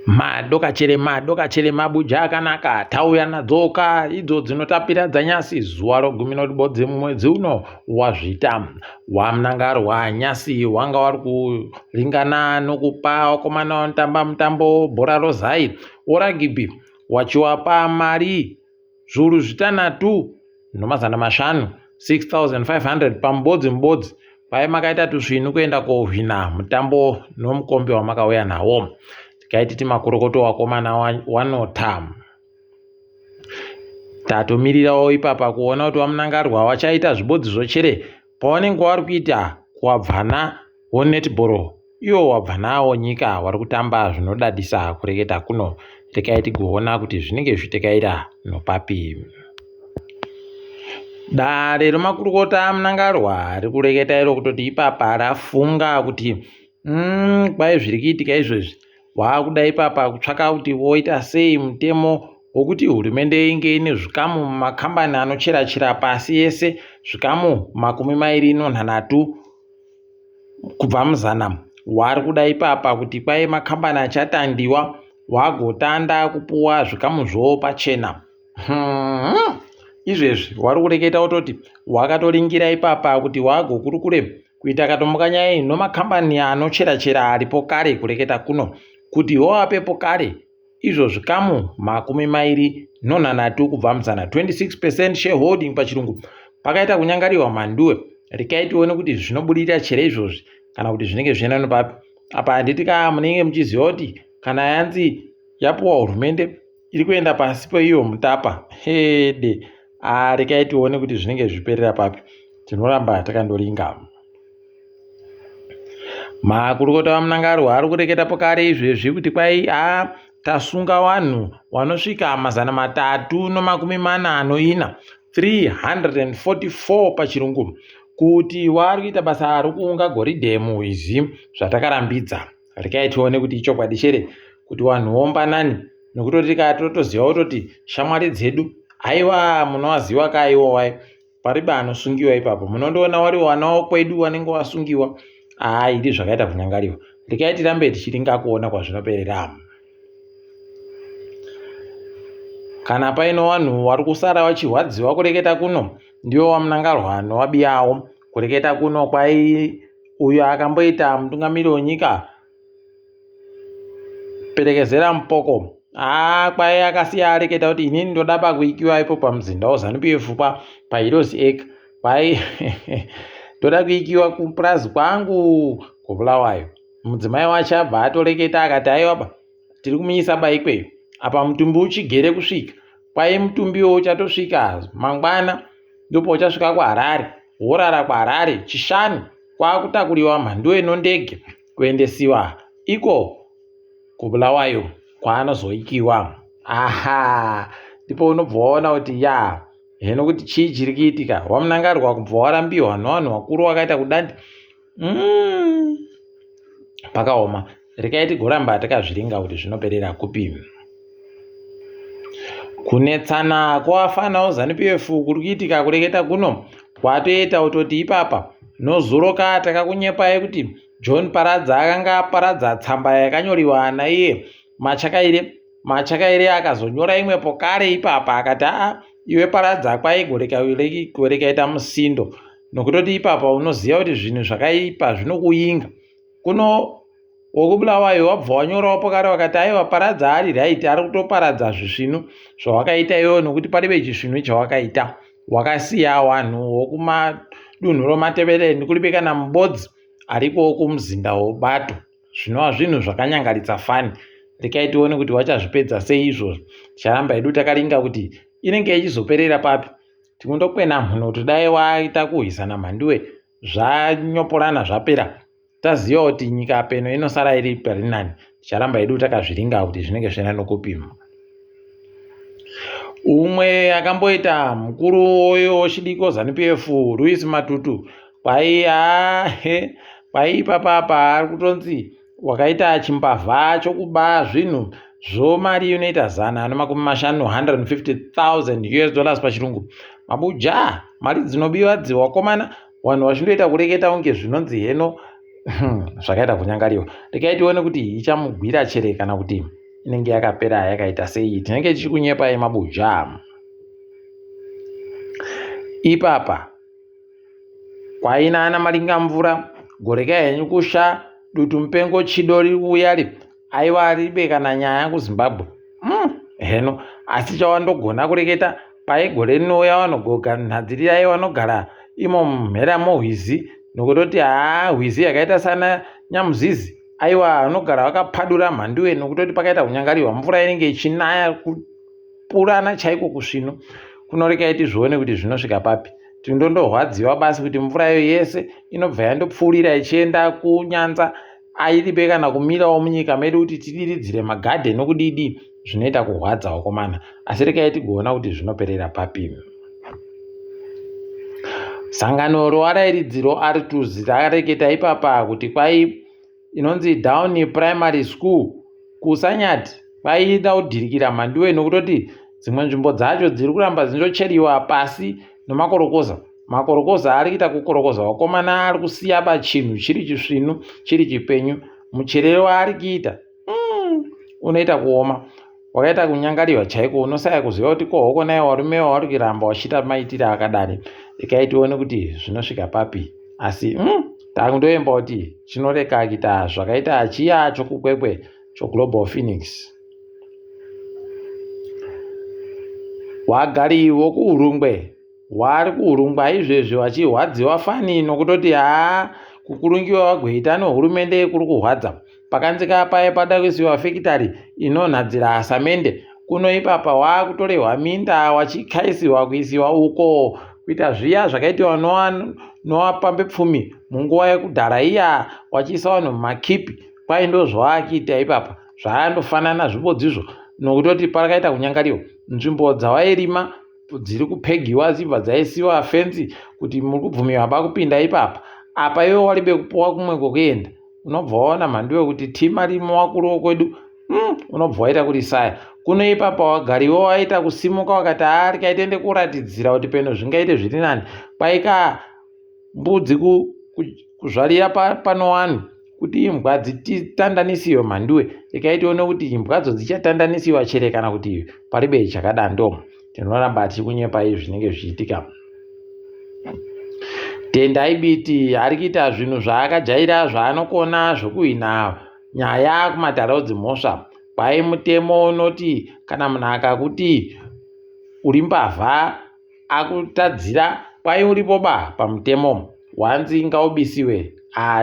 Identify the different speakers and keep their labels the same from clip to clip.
Speaker 1: madokachere mabuja akanaka tauya nadzoka idzo dzinotapira dzanyasi zuva rogumi noribodzi mumwedzi uno wazvita wamnangarwa nyasi wanga wari kuringana nokupa wakomana vanotamba mutambo bhora rozai oragibhi wachiwapa mari zviuru zvitanhatu nomazana mashanu 6,500 pamubodzi pai makaita tusvinu kuenda kohwina mutambo nomukombe wamakauya nawo. Tikaititi makorokoto wakomana wanota tatomirirawo ipapa kuona kuti wamunangarwa wachaita zvibodzi zvochere pawanenge wari kuita kuwabvana wonetball iwo wabvanawo nyika wari kutamba zvinodadisa kureketa kuno tikaiti kuona kuti zvinenge zvitekaira nopapi. Dare remakurukota munangarwa rikureketa iro kutoti ipapa rafunga kuti kwai zviri kuitika izvezvi waakuda ipapa kutsvaka kuti voita sei mutemo wokuti hurumende inge ine zvikamu mumakambani anocherachera pasi yese zvikamu 23 kubva muzana wari kuda ipapa kuti kwai makambani achatandiwa wagotanda kupuwa zvikamu pachena. Izvezvi wari kureketa utoti wakatoringira ipapa kuti wagokurukure kuita katombokanyai nomakambani anocherachera aripo kare kureketa kuno kuti woapepo kare izvo zvikamu 23 kubva muzana 26% shareholding pachirungu pakaita kunyangariwa manduwe rikaitione kuti zvinobudirira chere izvozvi kana kuti zvinenge zvienda nopapi. Apa handiti munenge muchiziva kuti kana yanzi yapuwa hurumende iri kuenda pasi peiyo mutapa hede rikaitione kuti zvinenge zviperera papi. Tinoramba takandoringa. Makurukota vamunangarwa ari kureketa pokare izvezvi kuti kwai tasunga vanhu vanosvika 344 344 pachirungu kuti vari kuita basa rokuunga goridhe muhwizi zvatakarambidza. Rikaitione kuti ichokwadi chere kuti vanhu vombanani nokutoti totoziva kutoti shamwari dzedu aiwa munowaziva kaiwowai paribe anosungiwa ipapo munondoona wari wana wokwedu wanenge wasungiwa idi zvakaita kunyangariwa. Rikaiti rambe tichiringa kuona kwazvinoperera. Kana paino vanhu vari kusara vachirwadziwa kureketa kuno ndiwo wamunangarwa nowabiyawo kureketa kuno kwai uyo akamboita mutungamiri wenyika perekezera mupoko kwai akasiya areketa kuti inini ndoda pakuikiwa ipo pamuzinda waZANU-PF paHeroes Acre kwai ndoda kuikiwa kupurazi kwangu kuBulawayo. Mudzimai wacho abva atoreketa akati aiwaba tiri kumuisa baikweyo apa mutumbi uchigere kusvika kwai mutumbiwo uchatosvika mangwana ndipo uchasvika kuHarare worara kuHarare chishanu kwakutakuriwa mhanduwe nondege kuendesiwa iko kuBulawayo kwaanozoikiwa. Ndipo unobva waona kuti heno kuti chii chiri kuitika. Wamunangarwa kubva warambiwa nevanhu vakuru wakaita kudandi pakaoma. Rikaiti goramba takazviringa kuti zvinoperera kupi. Kunetsana kwavafana veZANU-PF kuri kuitika kureketa kuno kwatoita kutoti ipapa nozoroka takakunyepai kuti John Paradza akanga aparadza tsamba yakanyoriwa naiye Machakaire akazonyora imwepo kare ipapa akati iwe Paradza kwaigorekaita musindo nokutoti ipapa unoziva kuti zvinhu zvakaipa zvinokuinga. Kuno wokuBulawayo wabva wanyorawo pokare wakati aiwa Paradza ari right ari kutoparadza zvisvinu zvawakaita iwewe nokuti paribe chisvinu chawakaita wakasiya vanhu wokumadunhu romatebeleni kuribe kana mubodzi arikowo kumuzinda wobato zvinova zvinhu zvakanyangaritsa fani. Rikaitione kuti wachazvipedza sei izvozvo. Ticharamba edu takaringa kuti inenge ichizoperera papi. Tikundokwena mhuno kuti dai waita kuhwisana mhanduwe zvanyoporana zvapera taziva kuti nyika peno inosara iri parinani. Ticharamba edu takazviringa kuti zvinenge zvienda nokupima. Umwe akamboita mukuru wechidiko ZANU-PF Louis Matutu kwai ipapa ari kutonzi wakaita chimbavha chokuba zvinhu zvomari inoita $150,000 pachirungu. Mabuja mari dzinobiwa dziwakomana vanhu vachindoita kureketa unge zvinonzi heno zvakaita kunyangariwa. Regai tione kuti ichamugwira chere kana kuti inenge yakapera yakaita sei. Tinenge tichikunyepai mabuja. Ipapa kwaina ana malinga mvura goreka henyu kusha dutu mupengo chido riri kuuya ri aiwa ribe kana nyaya kuZimbabwe. Heno asi chawandogona kureketa paigore rinouya vanogogara nhadzirirai vanogara imo mumhera mohwizi nokutoti hwizi yakaita sana Nyamuzizi aiwa vanogara vakapadura mhanduwe nokutoti pakaita kunyangariwa mvura inenge ichinaya kupurana chaiko kusvino. Kunorekai tizvione kuti zvinosvika papi. Tindondohwadziwa basi kuti mvura iyo yese inobva yandopfuurira ichienda kunyanza airibe kana kumirawo munyika medu kuti tidiridzire magadhe nokudidi zvinoita kuhwadza wakomana. Asi rekai tigoona kuti zvinoperera papi. Sangano roarairidziro Artus rareketa ipapa kuti kwai inonzi Down Primary School kuSanyati kwaida kudhirikira mhanduwe nokutoti dzimwe nzvimbo dzacho dziri kuramba dzindocheriwa pasi nemakorokoza. Makorokoza ari kuita kukorokoza wakomana ari kusiya pachinhu chiri chisvinu chiri chipenyu. Mucherero waari kuita unoita kuoma wakaita kunyangariwa chaiko. Unosaya kuziva kuti kohoko naye warume wauri kuramba wachiita maitire akadani. Rekai tione kuti zvinosvika papi. Asi takundoemba kuti chinoreka kuita zvakaita chiya chokukwekwe choGlobal Phoenix. Wagari wokuurungwe wari kuurungwa izvezvi wachihwadziwa fani nokutoti kukurungiwa wagweita nehurumende kuri kuhwadza. Pakanzika paye pada kuisiwa fekitari inonhadzira asamende kuno ipapa wakutorehwa minda wachikaisiwa kuisiwa uko kuita zviya zvakaitiwa noapambe pfumi munguva yekudhara iya wachiisa vanhu mumakipi. Kwai ndozvaakiita ipapa zvaandofanana zvibodzizvo nokutoti pakaita kunyangariwa nzvimbo dzawairima dziri kupegiwa dzibva dzaisiwa fenzi kuti muri kubvumiwa pakupinda ipapa. Apa iwe waribe kupuwa kumwe kokuenda unobva waona mhanduwe kuti tima rimo wakuru kwedu unobva waita kuti saya. Kuno ipapa wagariwo waita kusimuka wakati rikaitende kuratidzira kuti peno zvingaite zviri nani. Kwaika mbudzi kuzvarira pano vanhu kuti imbwa dzitandanisiwe mhanduwe. Rekai tione kuti imbwadzo dzichatandanisiwa chere kana kuti paribe chakadando. Tinoramba tichikunyepai zvinenge zvichiitika. Tendai Biti ari kuita zvinhu zvaakajaira zvaanokona zvokuhina nyaya kumataraudzi mhosva. Kwai mutemo unoti kana munhu akakuti uri mbavha akutadzira kwai uripo pamutemo wanzi ngaubisiwe.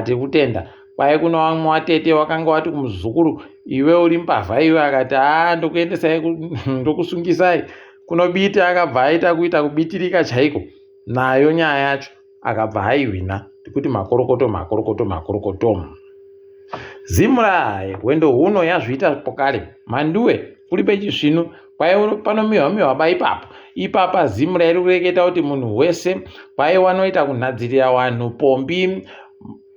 Speaker 1: Tikutenda. Kwai kuno vamwe watete wakanga wati kumuzukuru iwe uri mbavha iwe akati ndokuendesai ndokusungisai. Kuno Biti akabva aita kuita kubitirika chaiko nayo nyaya yacho akabva aihwina kuti makorokoto. Zimrai wendo huno yazviita pokare mhanduwe kuri pechisvino kwai panomiwa ipapa Zimrai iri kureketa kuti munhu wese kwai wanoita kunhadzirira vanhu pombi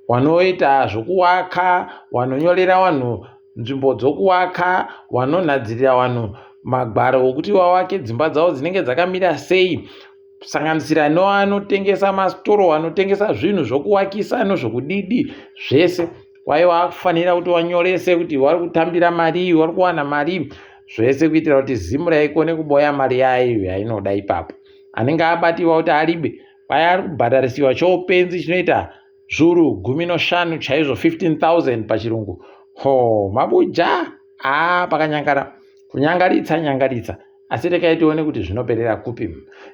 Speaker 1: wanoita zvokuwaka wanonyorera vanhu nzvimbo dzokuwaka wanonhadzirira vanhu magwaro okuti wavake dzimba dzavo dzinenge dzakamira sei kusanganisira nevanotengesa masitoro vanotengesa zvinhu zvokuwakisa nezvokudidi zvese. Kwai wakufanira kuti wanyorese kuti wari kutambira mari wari kuwana mari zvese kuitira kuti Zimrai ikone kuboya mari yayo yainoda ipapo. Anenge abatiwa kuti aribe kwai ari kubhadharisiwa choupenzi chinoita zviuru 15 chaizvo 15,000 pachirungu. Mabuja pakanyangara kunyangaritsa. Asi rekai tione kuti zvinoperera kupi.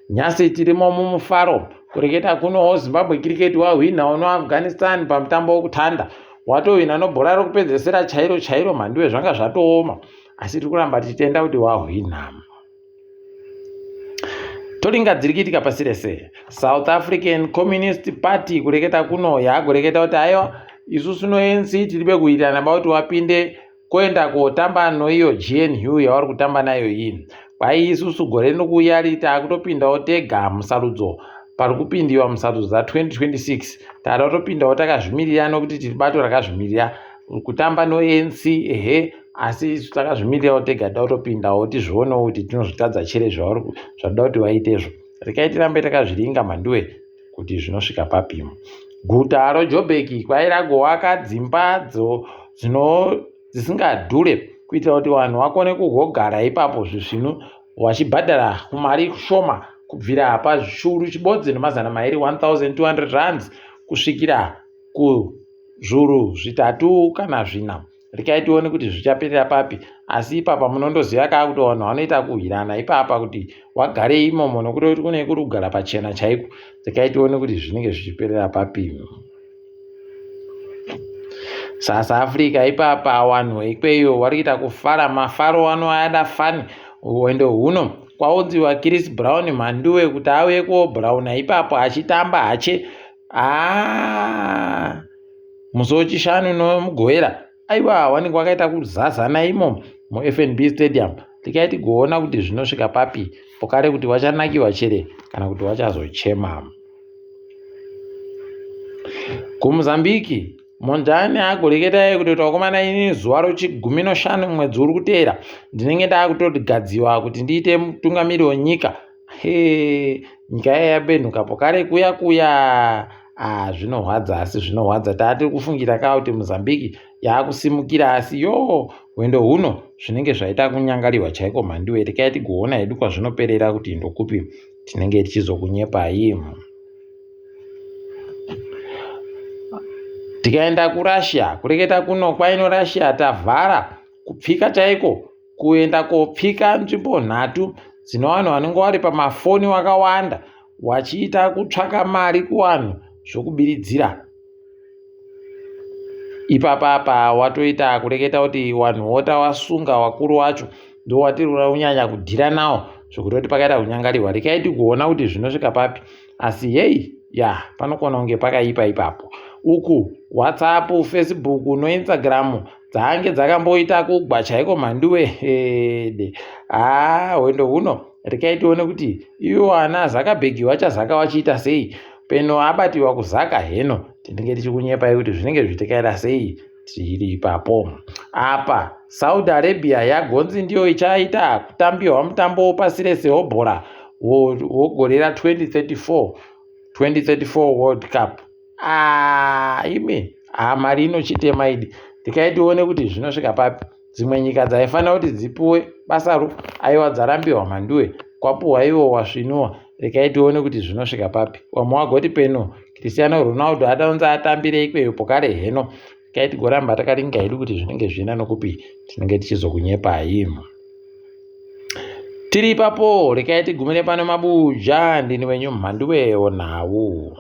Speaker 1: Nyasi tirimo mumufaro kureketa kunowo Zimbabwe Cricket wahwina noAfghanistan pamutambo wokutanda. Watohwina nobhora rokupedzesera chairo mhanduwe zvanga zvatooma. Asi tiri kuramba tichitenda kuti wahwina. Toringa dziri kuitika pasi rese. South African Communist Party kureketa kuno yagoreketa kuti aiwa isusu no-ANC tiribe kuitana about wapinde koenda kotamba noiyo GNU yavari kutamba nayo iyi. Kwai isusu gore rinokuuya rita kutopindawo tega musarudzo pari kupindiwa musarudzo za 2026 tari kutopindawo takazvimirira nokuti tiri bato rakazvimirira kutamba no-ANC asi isu takazvimirirawo tega toda kutopindawo tizvionewo kuti tinozvitadza chere zvada kuti vaitezvo. Rekai tirambe takazviringa mhanduwe kuti zvinosvika papimo. guta roJoburg kwairagowaka dzimba dzisingadhure kuitira kuti vanhu vakone kugogara ipapo zvisvino vachibhadhara mari shoma kubvira pazviuru chibodzi nemazana mairi 1200 rands kusvikira kuzviuru zvitatu kana zvina. Rekai tione kuti zvichaperera papi, asi ipapa munondoziva kaa kuti vanhu vanoita kuhwirana ipapa kuti wagare imomo nokuti kune kuri kugara pachena chaiko. Rekai tione kuti zvinenge zvichiperera papi. South Africa ipapa vanhu ikweyo vari kuita kufara, mafaro anoada fani. Uendo huno kwaunziwa Chris Brown mhanduwe kuti auye Brown ipapo achitamba hache musi wechishanu nomugovera. Aiwa wanenge wakaita kuzazana imomo muFNB Stadium. Tikai tigoona kuti zvinosvika papi, pokare kuti wachanakiwa chere kana kuti wachazochema. KuMozambique Mondlane agoreketa kuti takomana ini zuva rochigumi noshanu mwedzi uri kuteera ndinenge ndakutogadziwa kuti ndiite mutungamiri wenyika. Nyika yabenhuka pokare kuya zvinorwadza, asi zvinorwadza. Tiri kufungira kaa kuti Mozambique yakusimukira, asi wendo huno zvinenge zvaita kunyangariwa chaiko mhandiwe. Rekai tigoona hedu kwazvinoperera kuti ndokupi tinenge tichizokunyepai. Tikaenda kuRussia, kureketa kuno kwaino Russia tavhara kupfika chaiko, kuenda kopfika nzvimbo nhatu dzino vanhu vanenge vari pamafoni wakawanda wachiita kutsvaka mari kuvanhu zvokubiridzira. Ipapapa watoita kureketa kuti vanhu vota wasunga wakuru wacho ndo watiri kunyanya kudhira nawo zvokutoti pakaita kunyangariwa. Rekai tigoona kuti zvinosvika papi, asi panokona kunge pakaipa ipapo. Uku WhatsApp, Facebook noInstagram dzange dzakamboita kugwa chaiko mhanduwe. Wendo huno rekai tione kuti iwo ana Zuckerberg wachazaka wachiita sei, peno abatiwa kuzaka heno tinenge tichikunyepai kuti zvinenge zvichitekaira sei tiri ipapo. Apa Saudi Arabia yagonzi ndiyo ichaita kutambirwa mutambo pasi rese webhora wogore ra2034 World Cup. Mari inochitema idi. Tikai tione kuti zvinosvika papi. Dzimwe nyika dzaifanira kuti dzipuwe basaro aiwa dzarambirwa mhanduwe, kwapuhwa ivo wasvinwa. Rekai tione kuti zvinosvika papi. Wamwe wagoti peno Cristiano Ronaldo adaunza atambire ikweyo pokare heno. Rekai tigoramba takaringa hedu kuti zvinenge zvina nokupi tinenge tichizokunyepai. Tiri ipapo, rekai tigumire pano mabuja. Ndini wenyu mhanduwe onhawu.